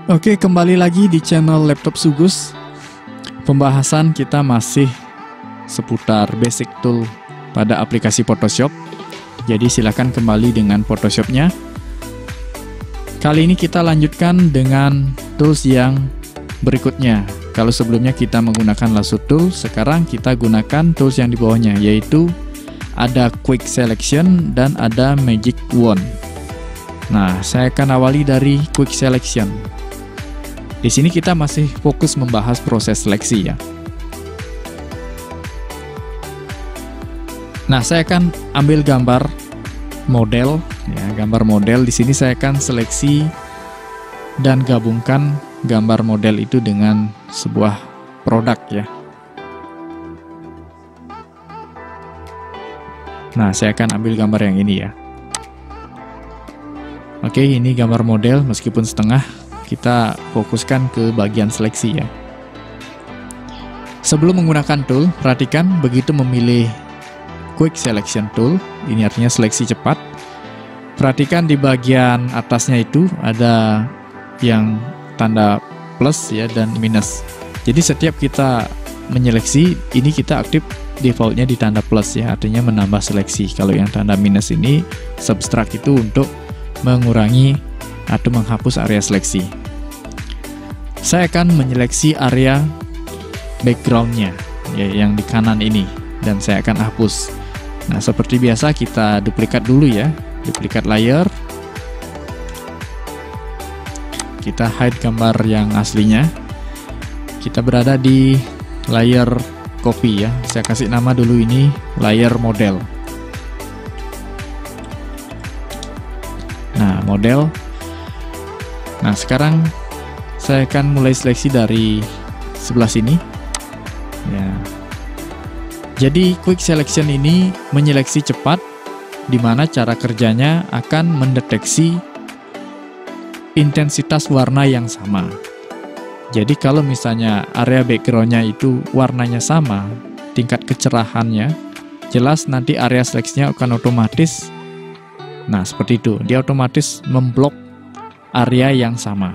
Oke, kembali lagi di channel Laptop Sugus. Pembahasan kita masih seputar basic tool pada aplikasi Photoshop. Jadi silakan kembali dengan Photoshopnya. Kali ini kita lanjutkan dengan tools yang berikutnya. Kalau sebelumnya kita menggunakan lasso tool, sekarang kita gunakan tools yang di bawahnya, yaitu ada Quick Selection dan ada Magic Wand. Nah, saya akan awali dari Quick Selection. Di sini kita masih fokus membahas proses seleksi ya. Nah, saya akan ambil gambar model ya, gambar model. Di sini saya akan seleksi dan gabungkan gambar model itu dengan sebuah produk ya. Nah, saya akan ambil gambar yang ini ya. Oke, ini gambar model meskipun setengah. Kita fokuskan ke bagian seleksi ya. Sebelum menggunakan tool, perhatikan begitu memilih Quick Selection Tool, ini artinya seleksi cepat. Perhatikan di bagian atasnya itu ada yang tanda plus ya dan minus. Jadi setiap kita menyeleksi, ini kita aktif defaultnya di tanda plus ya, artinya menambah seleksi. Kalau yang tanda minus ini subtract, itu untuk mengurangi atau menghapus area seleksi. Saya akan menyeleksi area backgroundnya ya, yang di kanan ini, dan saya akan hapus. Nah, seperti biasa kita duplikat dulu ya, duplikat layer. Kita hide gambar yang aslinya. Kita berada di layer copy ya. Saya kasih nama dulu ini layer model. Nah, model. Nah, sekarang saya akan mulai seleksi dari sebelah sini ya. Jadi Quick Selection ini menyeleksi cepat, di mana cara kerjanya akan mendeteksi intensitas warna yang sama. Jadi kalau misalnya area backgroundnya itu warnanya sama, tingkat kecerahannya, jelas nanti area seleksinya akan otomatis, nah seperti itu, dia otomatis memblok area yang sama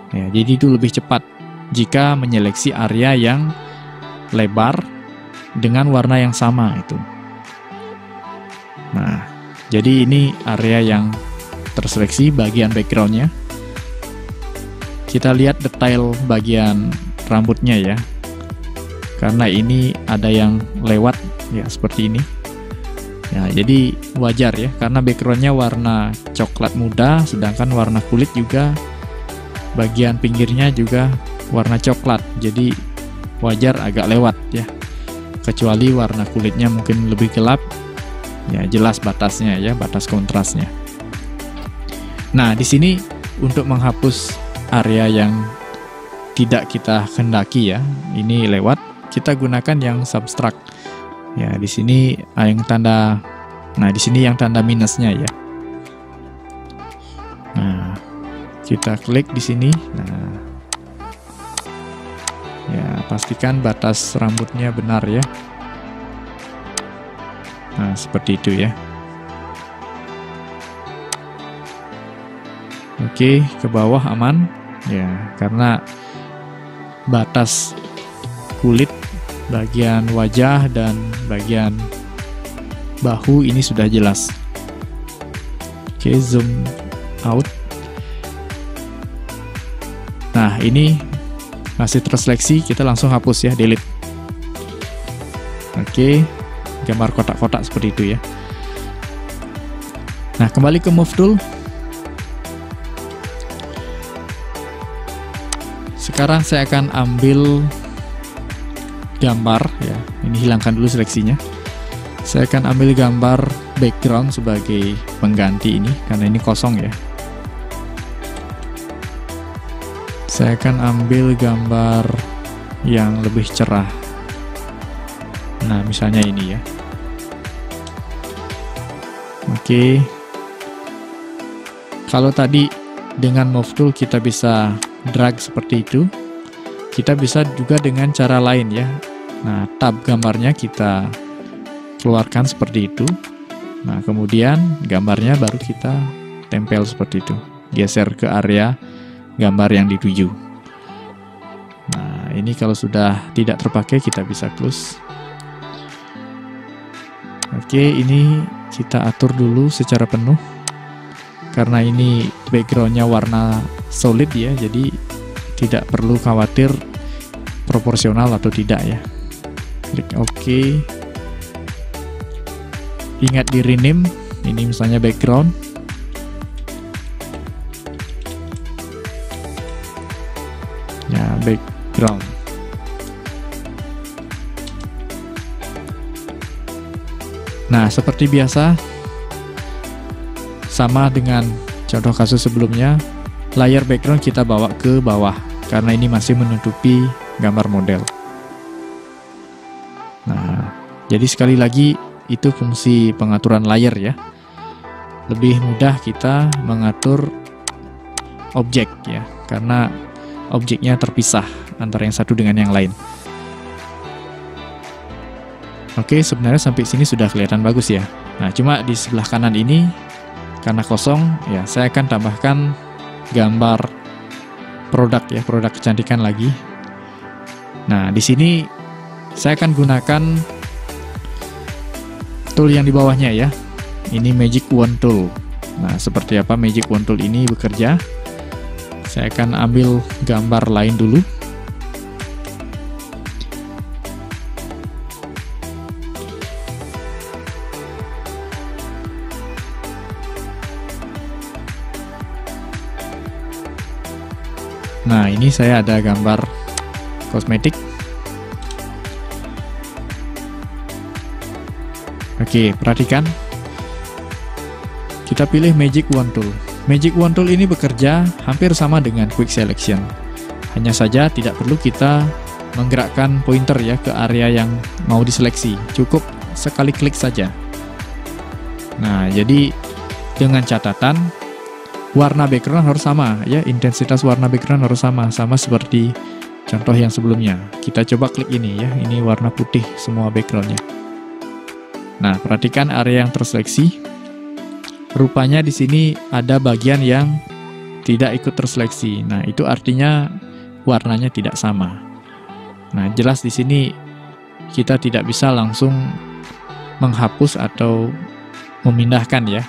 ya. Jadi itu lebih cepat jika menyeleksi area yang lebar dengan warna yang sama itu. Nah, jadi ini area yang terseleksi bagian backgroundnya. Kita lihat detail bagian rambutnya ya, karena ini ada yang lewat ya seperti ini ya. Jadi wajar ya, karena backgroundnya warna coklat muda, sedangkan warna kulit juga bagian pinggirnya juga warna coklat, jadi wajar agak lewat ya. Kecuali warna kulitnya mungkin lebih gelap ya, jelas batasnya ya, batas kontrasnya. Nah, di sini untuk menghapus area yang tidak kita kendaki ya, ini lewat, kita gunakan yang subtract ya. Di sini yang tanda, nah di sini yang tanda minusnya ya. Nah, kita klik di sini. Nah, ya pastikan batas rambutnya benar ya. Nah, seperti itu ya. Oke, ke bawah aman ya, karena batas kulit bagian wajah dan bagian bahu ini sudah jelas. Oke, zoom out. Nah, ini masih terseleksi, kita langsung hapus ya, delete. Oke, gambar kotak-kotak seperti itu ya. Nah, kembali ke move tool. Sekarang saya akan ambil gambar ya, ini hilangkan dulu seleksinya. Saya akan ambil gambar background sebagai pengganti ini, karena ini kosong ya. Saya akan ambil gambar yang lebih cerah. Nah, misalnya ini ya. Oke. Kalau tadi dengan move tool kita bisa drag seperti itu, kita bisa juga dengan cara lain ya. Nah, tab gambarnya kita keluarkan seperti itu. Nah, kemudian gambarnya baru kita tempel seperti itu. Geser ke area gambar yang dituju. Nah, ini kalau sudah tidak terpakai kita bisa close. Oke, ini kita atur dulu secara penuh. Karena ini backgroundnya warna solid ya, jadi tidak perlu khawatir proporsional atau tidak ya. Klik OK. Ingat di rename, ini misalnya background. Ya, background. Nah, seperti biasa, sama dengan contoh kasus sebelumnya, layar background kita bawa ke bawah, karena ini masih menutupi gambar model. Nah, jadi sekali lagi, itu fungsi pengaturan layer ya. Lebih mudah kita mengatur objek ya, karena objeknya terpisah antara yang satu dengan yang lain. Oke, sebenarnya sampai sini sudah kelihatan bagus ya. Nah, cuma di sebelah kanan ini karena kosong ya, saya akan tambahkan gambar produk ya, produk kecantikan lagi. Nah, di sini saya akan gunakan tool yang di bawahnya ya. Ini Magic Wand Tool. Nah, seperti apa Magic Wand Tool ini bekerja? Saya akan ambil gambar lain dulu. Nah, ini saya ada gambar kosmetik. Oke, perhatikan. Kita pilih Magic Wand Tool. Magic Wand Tool ini bekerja hampir sama dengan Quick Selection. Hanya saja tidak perlu kita menggerakkan pointer ya ke area yang mau diseleksi. Cukup sekali klik saja. Nah, jadi dengan catatan warna background harus sama ya, intensitas warna background harus sama seperti contoh yang sebelumnya. Kita coba klik ini ya, ini warna putih semua backgroundnya. Nah, perhatikan area yang terseleksi. Rupanya di sini ada bagian yang tidak ikut terseleksi. Nah, itu artinya warnanya tidak sama. Nah, jelas di sini kita tidak bisa langsung menghapus atau memindahkan ya.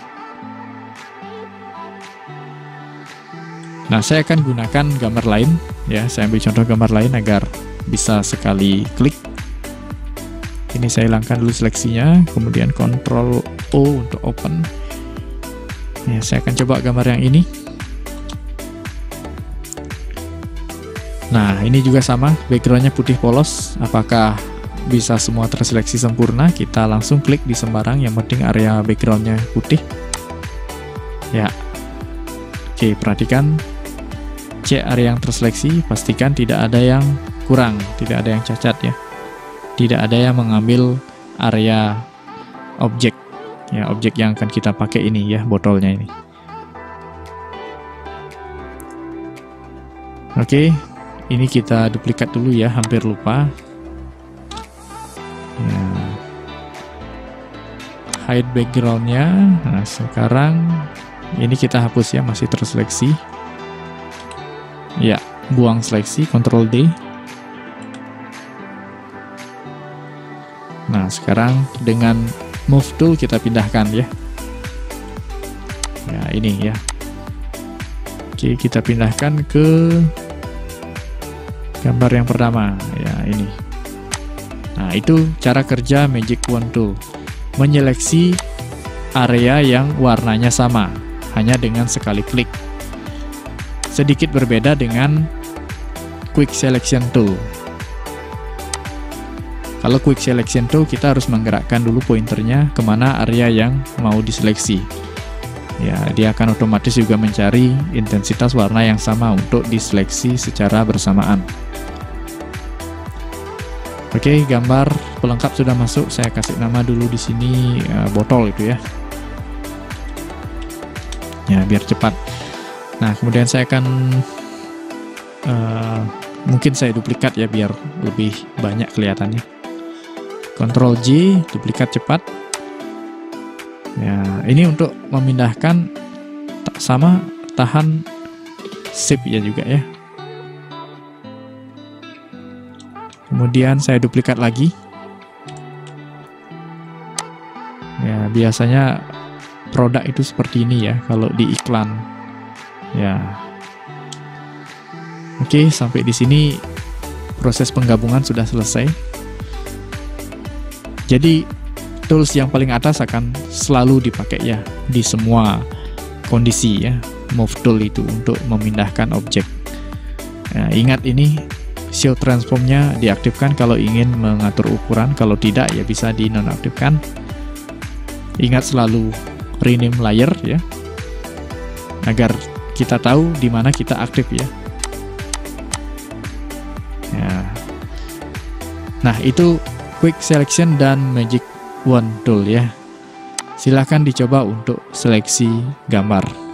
Nah, saya akan gunakan gambar lain ya. Saya ambil contoh gambar lain agar bisa sekali klik. Ini saya hilangkan dulu seleksinya, kemudian Ctrl O untuk open. Ya, saya akan coba gambar yang ini. Nah, ini juga sama, backgroundnya putih polos. Apakah bisa semua terseleksi sempurna? Kita langsung klik di sembarang, yang penting area backgroundnya putih. Ya, oke, perhatikan. Cek area yang terseleksi, pastikan tidak ada yang kurang, tidak ada yang cacat ya. Tidak ada yang mengambil area objek. Ya, objek yang akan kita pakai ini ya, botolnya ini. Oke, ini kita duplikat dulu ya, hampir lupa. Ya. Hide backgroundnya. Nah, sekarang ini kita hapus ya, masih terseleksi. Ya, buang seleksi, Ctrl D. Nah, sekarang dengan Move Tool kita pindahkan ya. Ya, ini ya. Oke, kita pindahkan ke gambar yang pertama. Ya, ini. Nah, itu cara kerja Magic Wand Tool. Menyeleksi area yang warnanya sama, hanya dengan sekali klik. Sedikit berbeda dengan Quick Selection Tool. Kalau Quick Selection Tool, kita harus menggerakkan dulu pointernya kemana area yang mau diseleksi. Ya, dia akan otomatis juga mencari intensitas warna yang sama untuk diseleksi secara bersamaan. Oke, gambar pelengkap sudah masuk. Saya kasih nama dulu di sini botol itu ya. Ya, biar cepat. Nah, kemudian saya akan mungkin saya duplikat ya biar lebih banyak kelihatannya. Ctrl J, duplikat cepat. Ya, ini untuk memindahkan sama tahan sip ya juga ya. Kemudian saya duplikat lagi. Ya, biasanya produk itu seperti ini ya kalau di iklan. Ya. Oke, sampai di sini proses penggabungan sudah selesai. Jadi tools yang paling atas akan selalu dipakai ya di semua kondisi ya. Move tool itu untuk memindahkan objek. Nah, ingat ini show transformnya diaktifkan kalau ingin mengatur ukuran, kalau tidak ya bisa dinonaktifkan. Ingat selalu rename layer ya, agar kita tahu di mana kita aktif ya. Nah, itu quick selection dan magic wand tool ya. Silahkan dicoba untuk seleksi gambar.